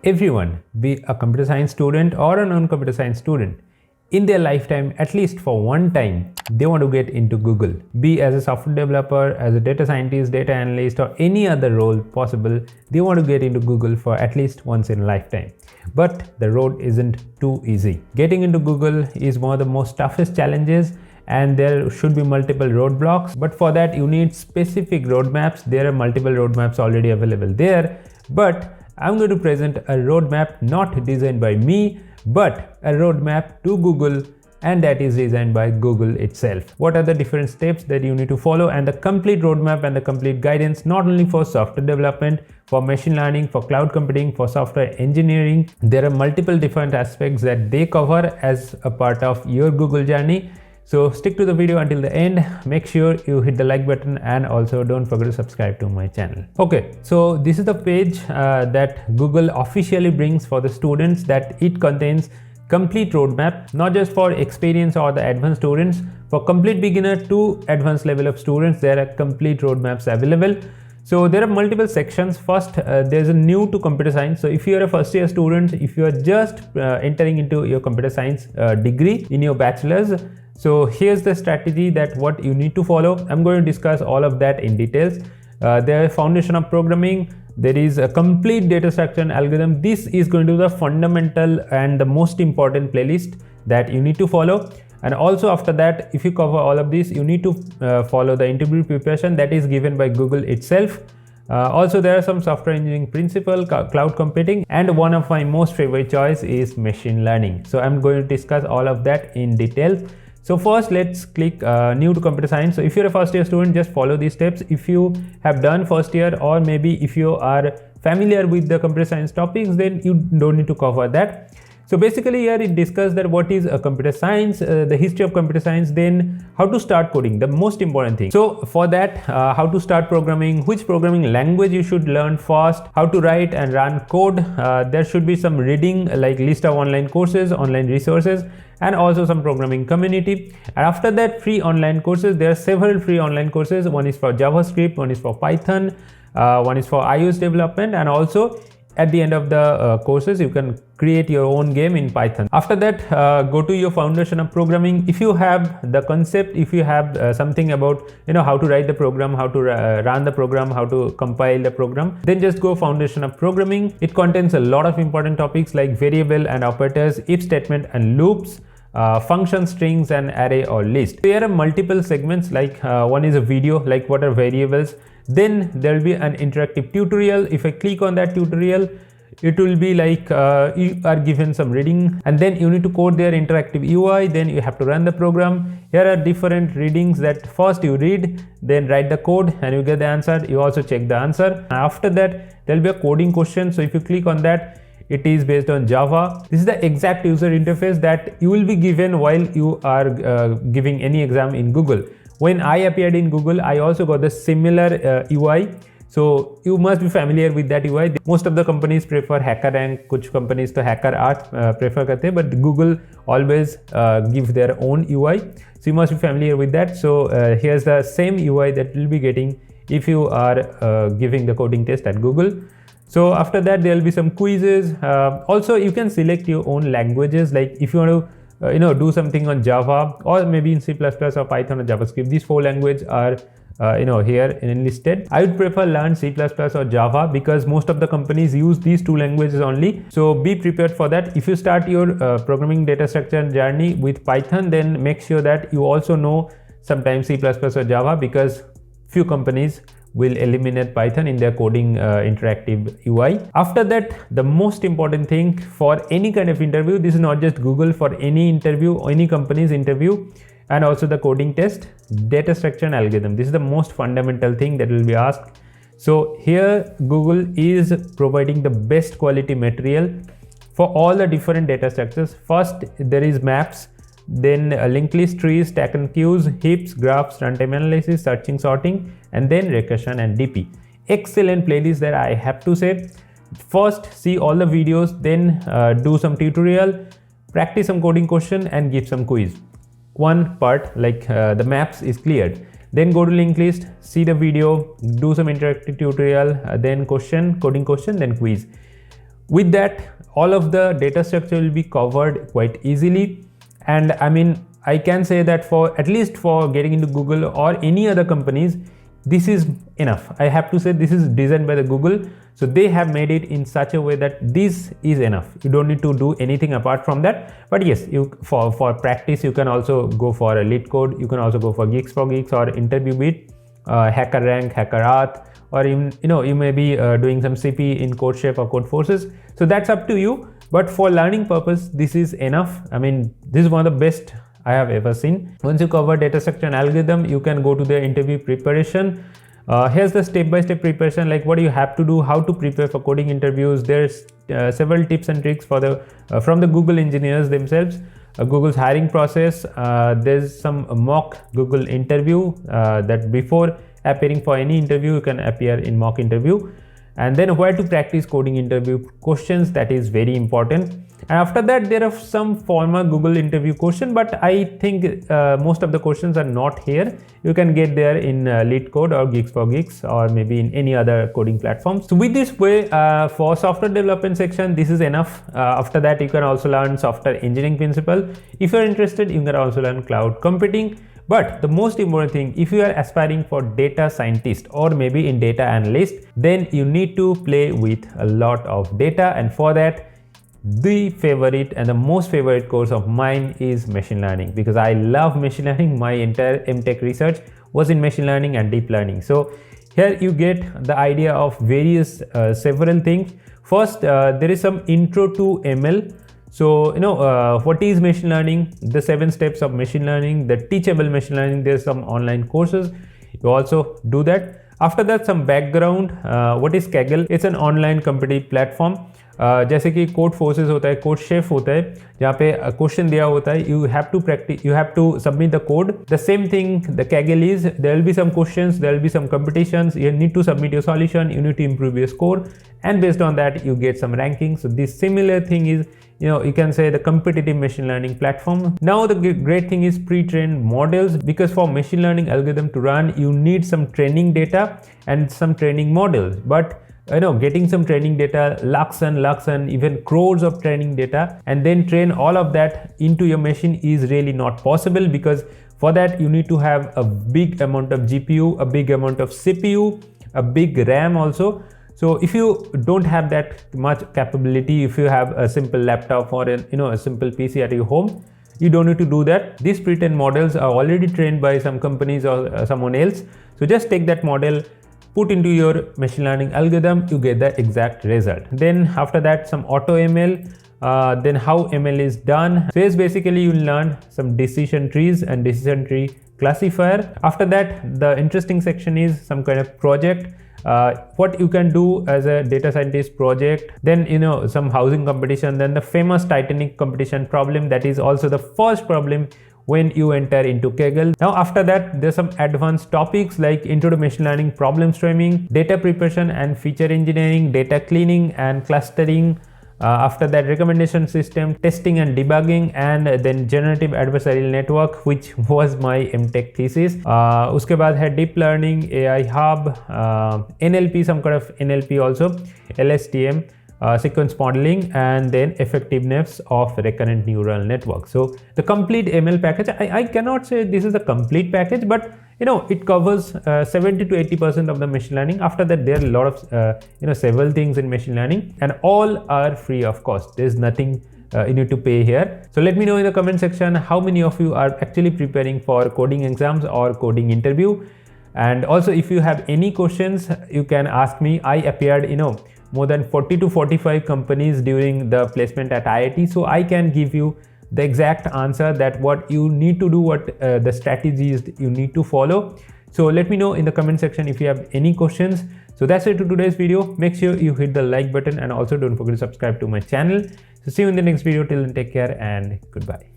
Everyone, be a computer science student or a non-computer science student, in their lifetime, at least for one time, they want to get into Google. Be as a software developer, as a data scientist, data analyst, or any other role possible, they want to get into Google for at least once in a lifetime. But the road isn't too easy. Getting into Google is one of the most toughest challenges, and there should be multiple roadblocks. But for that, you need specific roadmaps. There are multiple roadmaps already available there. But I'm going to present a roadmap not designed by me, but a roadmap to Google, and that is designed by Google itself. What are the different steps that you need to follow, and the complete roadmap and the complete guidance, not only for software development, for machine learning, for cloud computing, for software engineering. There are multiple different aspects that they cover as a part of your Google journey. So stick to the video until the end. Make sure you hit the like button, and also don't forget to subscribe to my channel. Okay, so this is the page that Google officially brings for the students, that it contains complete roadmap, not just for experienced or the advanced students. For complete beginner to advanced level of students, there are complete roadmaps available. So there are multiple sections. First, there's a new to computer science. So if you're a first year student, if you are just entering into your computer science degree in your bachelor's, so here's the strategy that what you need to follow. I'm going to discuss all of that in details. There is foundation of programming. There is a complete data structure and algorithm. This is going to be the fundamental and the most important playlist that you need to follow. And also after that, if you cover all of this, you need to follow the interview preparation that is given by Google itself. Also, there are some software engineering principle, cloud computing, and one of my most favorite choice is machine learning. So I'm going to discuss all of that in detail. So first, let's click new to computer science. So if you're a first year student, just follow these steps. If you have done first year, or maybe if you are familiar with the computer science topics, then you don't need to cover that. So basically here it discusses that what is a computer science, the history of computer science, then how to start coding, the most important thing. So for that, how to start programming, which programming language you should learn first, how to write and run code. There should be some reading, like list of online courses, online resources, and also some programming community. And after that, free online courses. There are several free online courses. One is for JavaScript, one is for Python, one is for iOS development, and also at the end of the courses, you can create your own game in Python. After that, go to your foundation of programming. If you have the concept, if you have something about how to write the program, how to run the program, how to compile the program, then just go foundation of programming. It contains a lot of important topics like variable and operators, if statement and loops, function, strings, and array or list. There are multiple segments, like one is a video, like what are variables. Then there will be an interactive tutorial. If I click on that tutorial, it will be like you are given some reading, and then you need to code their interactive UI. Then you have to run the program. Here are different readings that first you read, then write the code, and you get the answer. You also check the answer. After that, there will be a coding question. So if you click on that, it is based on Java. This is the exact user interface that you will be given while you are giving any exam in Google. When I appeared in Google, I also got the similar UI. So you must be familiar with that UI. Most of the companies prefer HackerRank, kuch companies to HackerArt prefer karte, but Google always give their own UI. So you must be familiar with that. So here's the same UI that you'll be getting if you are giving the coding test at Google. So after that, there will be some quizzes. Also, you can select your own languages. Like if you want to do something on Java, or maybe in C++ or Python or JavaScript. These four languages are here enlisted. I would prefer learn C++ or Java because most of the companies use these two languages only. So be prepared for that. If you start your programming data structure journey with Python, then make sure that you also know sometimes C++ or Java, because few companies will eliminate Python in their coding interactive UI. After that, the most important thing for any kind of interview, this is not just Google, for any interview, any company's interview, and also the coding test, data structure and algorithm. This is the most fundamental thing that will be asked. So here Google is providing the best quality material for all the different data structures. First, there is maps, then linked list, trees, stack and queues, heaps, graphs, runtime analysis, searching, sorting, and then regression and DP. Excellent playlist that I have to say. First, see all the videos, then do some tutorial, practice some coding question, and give some quiz. One part like the maps is cleared. Then go to linked list, see the video, do some interactive tutorial, then question, coding question, then quiz. With that, all of the data structure will be covered quite easily. And I mean, I can say that for at least for getting into Google or any other companies, this is enough. I have to say this is designed by the Google. So they have made it in such a way that this is enough. You don't need to do anything apart from that. But yes, you for practice, you can also go for a LeetCode. You can also go for Geeks for Geeks or InterviewBeat, HackerRank, HackerArt, or even, you may be doing some CP in CodeChef or Codeforces. So that's up to you. But for learning purpose, this is enough. I mean, this is one of the best I have ever seen. Once you cover data structure and algorithm, you can go to the interview preparation. Here's the step-by-step preparation, like what you have to do, how to prepare for coding interviews. There's several tips and tricks for the from the Google engineers themselves. Google's hiring process. There's some mock Google interview that before appearing for any interview, you can appear in mock interview. And then where to practice coding interview questions, that is very important. And after that, there are some former Google interview questions, but I think most of the questions are not here. You can get there in LeetCode or Geeks for Geeks or maybe in any other coding platform. So with this way, for software development section, this is enough. After that, you can also learn software engineering principle. If you're interested, you can also learn cloud computing. But the most important thing, if you are aspiring for data scientist or maybe in data analyst, then you need to play with a lot of data. And for that, the favorite and the most favorite course of mine is machine learning, because I love machine learning. My entire MTech research was in machine learning and deep learning. So here you get the idea of various several things. First, there is some intro to ML. So, what is machine learning, the 7 steps of machine learning, the teachable machine learning. There's some online courses. You also do that. After that, some background. What is Kaggle? It's an online competitive platform. जैसे कि code forces होता है, code chef होता है, जहाँ पे question दिया होता है, you have to practice, you have to submit the code. The same thing the Kaggle is, there will be some questions, there will be some competitions, you need to submit your solution, you need to improve your score, and based on that you get some rankings. So this similar thing is, you can say the competitive machine learning platform. Now the great thing is pre-trained models, because for machine learning algorithm to run, you need some training data and some training models. But getting some training data, lakhs and even crores of training data, and then train all of that into your machine is really not possible, because for that you need to have a big amount of GPU, a big amount of CPU, a big RAM also. So if you don't have that much capability, if you have a simple laptop or a simple PC at your home, you don't need to do that. These pre-trained models are already trained by some companies or someone else. So just take that model, put into your machine learning algorithm, you get the exact result. Then after that, some auto ML, then how ML is done. So it's basically you learn some decision trees and decision tree classifier. After that, the interesting section is some kind of project. What you can do as a data scientist project, then some housing competition, then the famous Titanic competition problem, that is also the first problem when you enter into Kaggle. Now after that, there's some advanced topics like intro to machine learning, problem streaming, data preparation and feature engineering, data cleaning and clustering. After that, recommendation system, testing and debugging, and then generative adversarial network, which was my MTech thesis. Uske baad hai deep learning, AI hub, NLP, some kind of NLP also, LSTM, sequence modeling, and then effectiveness of recurrent neural network. So the complete ML package, I cannot say this is a complete package, but it covers 70 to 80% of the machine learning. After that, there are a lot of several things in machine learning, and all are free of cost. There's nothing you need to pay here. So let me know in the comment section how many of you are actually preparing for coding exams or coding interview. And also, if you have any questions, you can ask me. I appeared more than 40 to 45 companies during the placement at IIT, so I can give you the exact answer that what you need to do, what the strategies you need to follow. So let me know in the comment section if you have any questions. So that's it to today's video. Make sure you hit the like button, and also don't forget to subscribe to my channel. So see you in the next video. Till then, take care and goodbye.